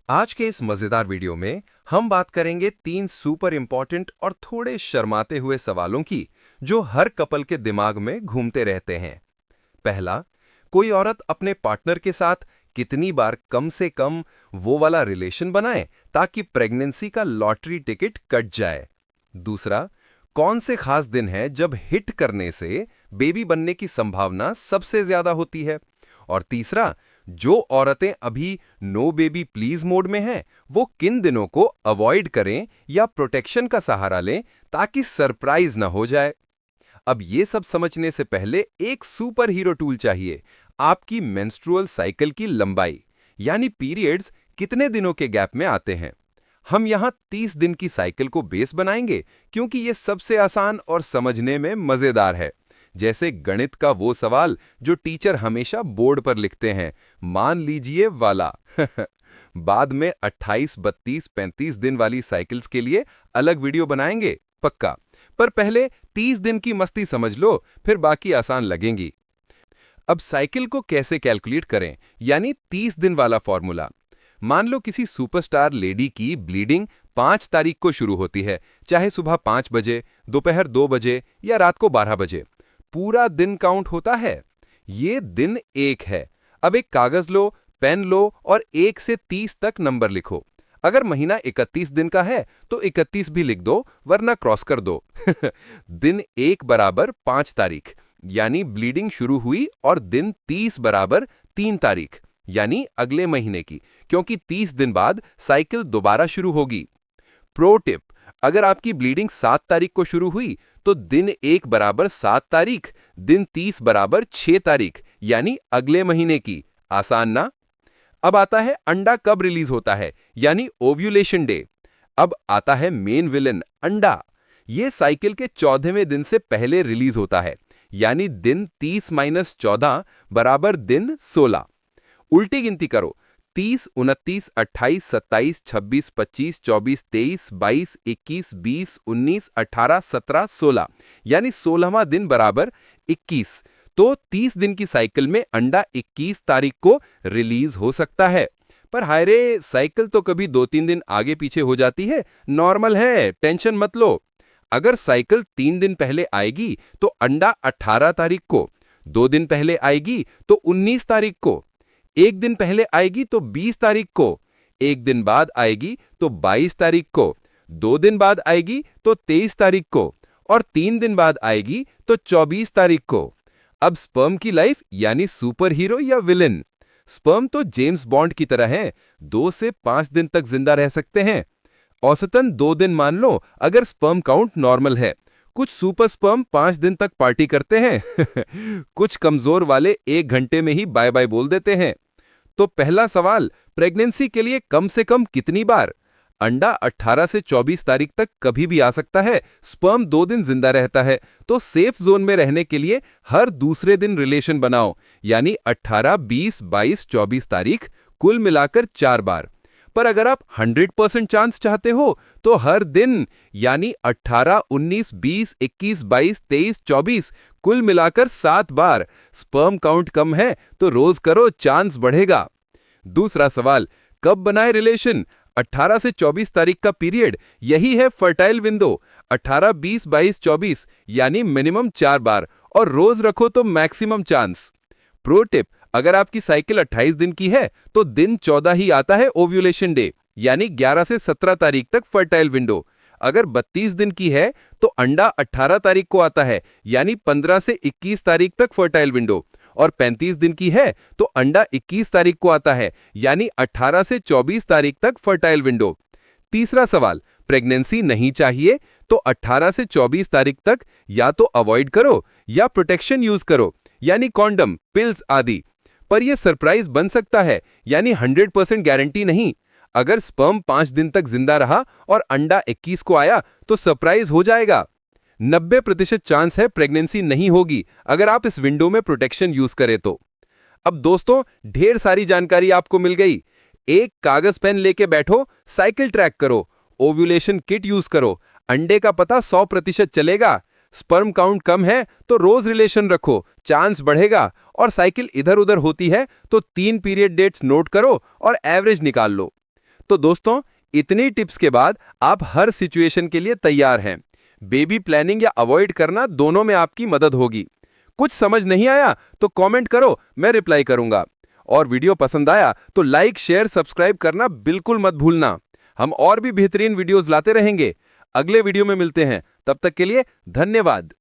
आज के इस मजेदार वीडियो में हम बात करेंगे 3 सुपर इंपॉर्टेंट और थोड़े शर्माते हुए सवालों की जो हर कपल के दिमाग में घूमते रहते हैं। पहला, कोई औरत अपने पार्टनर के साथ कितनी बार कम से कम वो वाला रिलेशन बनाए ताकि प्रेगनेंसी का लॉटरी टिकट कट जाए। दूसरा, कौन से खास दिन हैं जब हिट करने से बेबी बनने की संभावना सबसे ज्यादा होती है। और तीसरा, जो औरतें अभी नो बेबी प्लीज मोड में हैं, वो किन दिनों को अवॉइड करें या प्रोटेक्शन का सहारा लें ताकि सरप्राइज न हो जाए। अब ये सब समझने से पहले एक सुपर हीरो टूल चाहिए, आपकी मेंस्ट्रुअल साइकिल की लंबाई, यानी पीरियड्स कितने दिनों के गैप में आते हैं। हम यहां 30 दिन की साइकिल को बेस बनाएंगे क्योंकि ये सबसे आसान और समझने में मजेदार है। जैसे गणित का वो सवाल जो टीचर हमेशा बोर्ड पर लिखते हैं, मान लीजिए वाला। बाद में 28, 32, 35 दिन वाली साइकिल्स के लिए अलग वीडियो बनाएंगे, पक्का। पर पहले 30 दिन की मस्ती समझ लो, फिर बाकी आसान लगेंगी। अब साइकिल को कैसे कैलकुलेट करें, यानी 30 दिन वाला फॉर्मूला। मान लो किसी सुपरस्टार लेडी की ब्लीडिंग 5 तारीख को शुरू होती है, चाहे सुबह 5 बजे, दोपहर 2 बजे या रात को 12 बजे। पूरा दिन काउंट होता है। ये दिन 1 है। अब एक कागज लो, पेन लो और 1 से 30 तक नंबर लिखो। अगर महीना 31 दिन का है तो 31 भी लिख दो, वरना क्रॉस कर दो। दिन 1 बराबर 5 तारीख, यानी ब्लीडिंग शुरू हुई, और दिन 30 बराबर 3 तारीख, यानी अगले महीने की, क्योंकि 30 दिन बाद साइकिल दोबारा शुरू होगी। प्रो टिप, अगर आपकी ब्लीडिंग 7 तारीख को शुरू हुई तो दिन 1 बराबर 7 तारीख, दिन 30 बराबर 6 तारीख, यानी अगले महीने की। आसान ना? अब आता है अंडा कब रिलीज होता है, यानी ओव्यूलेशन डे। अब आता है मेन विलन, अंडा। ये साइकिल के 14वें दिन से पहले रिलीज होता है, यानी दिन 30 माइनस 14 बराबर दिन 16। उल्टी गिनती करो, 30, 29, 28, 27, 26, 25, 24, 23, 22, 21, 20, 19, 18, 17, 16, यानी 16वां दिन बराबर 21। तो 30 दिन की साइकिल में अंडा 21 तारीख को रिलीज हो सकता है। पर हाय रे, साइकिल तो कभी 2-3 दिन आगे पीछे हो जाती है, नॉर्मल है, टेंशन मत लो। अगर साइकिल 3 दिन पहले आएगी तो अंडा 18 तारीख को, 2 दिन पहले आएगी तो 19 तारीख को, 1 दिन पहले आएगी तो 20 तारीख को, 1 दिन बाद आएगी तो 22 तारीख को, 2 दिन बाद आएगी तो 23 तारीख को, और 3 दिन बाद आएगी तो 24 तारीख को। अब स्पर्म की लाइफ, यानी सुपर हीरो या विलेन। स्पर्म तो जेम्स बॉन्ड की तरह हैं, 2 से 5 दिन तक जिंदा रह सकते हैं। औसतन 2 दिन मान लो अगर स्पर्म काउंट नॉर्मल है। कुछ सुपर स्पर्म 5 दिन तक पार्टी करते हैं। कुछ कमजोर वाले 1 घंटे में ही बाय बाय बोल देते हैं। तो पहला सवाल, प्रेगनेंसी के लिए कम से कम कितनी बार? अंडा 18 से 24 तारीख तक कभी भी आ सकता है, स्पर्म 2 दिन जिंदा रहता है, तो सेफ जोन में रहने के लिए हर दूसरे दिन रिलेशन बनाओ, यानी 18, 20, 22, 24 तारीख, कुल मिलाकर 4 बार। पर अगर आप 100% चांस चाहते हो तो हर दिन, यानी 18, 19, 20, 21, 22, 23, 24, कुल मिलाकर 7 बार। स्पर्म काउंट कम है तो रोज करो, चांस बढ़ेगा। दूसरा सवाल, कब बनाए रिलेशन? 18 से 24 तारीख का पीरियड, यही है फर्टाइल विंडो। 18, 20, 22, 24, यानी मिनिमम 4 बार, और रोज रखो तो मैक्सिमम चांस। प्रो टिप, अगर आपकी साइकिल 28 दिन की है तो दिन 14 ही आता है ओव्यूलेशन डे, यानी 11 से 17 तारीख तक फर्टाइल विंडो। अगर 32 दिन की है तो अंडा 18 तारीख को आता है, यानी 15 से 21 तारीख तक फर्टाइल विंडो। और 35 दिन की है तो अंडा 21 तारीख को आता है, यानी 18 से 24 तारीख तक फर्टाइल विंडो। तीसरा सवाल, प्रेगनेंसी नहीं चाहिए तो 18 से 24 तारीख तक या तो अवॉइड करो या प्रोटेक्शन यूज करो, यानी कॉन्डम, पिल्स आदि। पर यह सरप्राइज बन सकता है, यानी 100% गारंटी नहीं। अगर स्पर्म 5 दिन तक जिंदा रहा और अंडा 21 को आया तो सरप्राइज हो जाएगा। 90% चांस है प्रेगनेंसी नहीं होगी अगर आप इस विंडो में प्रोटेक्शन यूज करें तो। अब दोस्तों, ढेर सारी जानकारी आपको मिल गई। एक कागज पेन लेके बैठो, साइकिल ट्रैक करो, ओव्यूलेशन किट यूज करो, अंडे का पता 100% चलेगा। स्पर्म काउंट कम है तो रोज रिलेशन रखो, चांस बढ़ेगा। और साइकिल इधर उधर होती है तो 3 पीरियड डेट्स नोट करो और एवरेज निकाल लो। तो दोस्तों, इतनी टिप्स के बाद आप हर सिचुएशन के लिए तैयार हैं। बेबी प्लानिंग या अवॉइड करना, दोनों में आपकी मदद होगी। कुछ समझ नहीं आया तो कमेंट करो, मैं रिप्लाई करूंगा। और वीडियो पसंद आया तो लाइक, शेयर, सब्सक्राइब करना बिल्कुल मत भूलना। हम और भी बेहतरीन वीडियोस लाते रहेंगे। अगले वीडियो में मिलते हैं, तब तक के लिए धन्यवाद।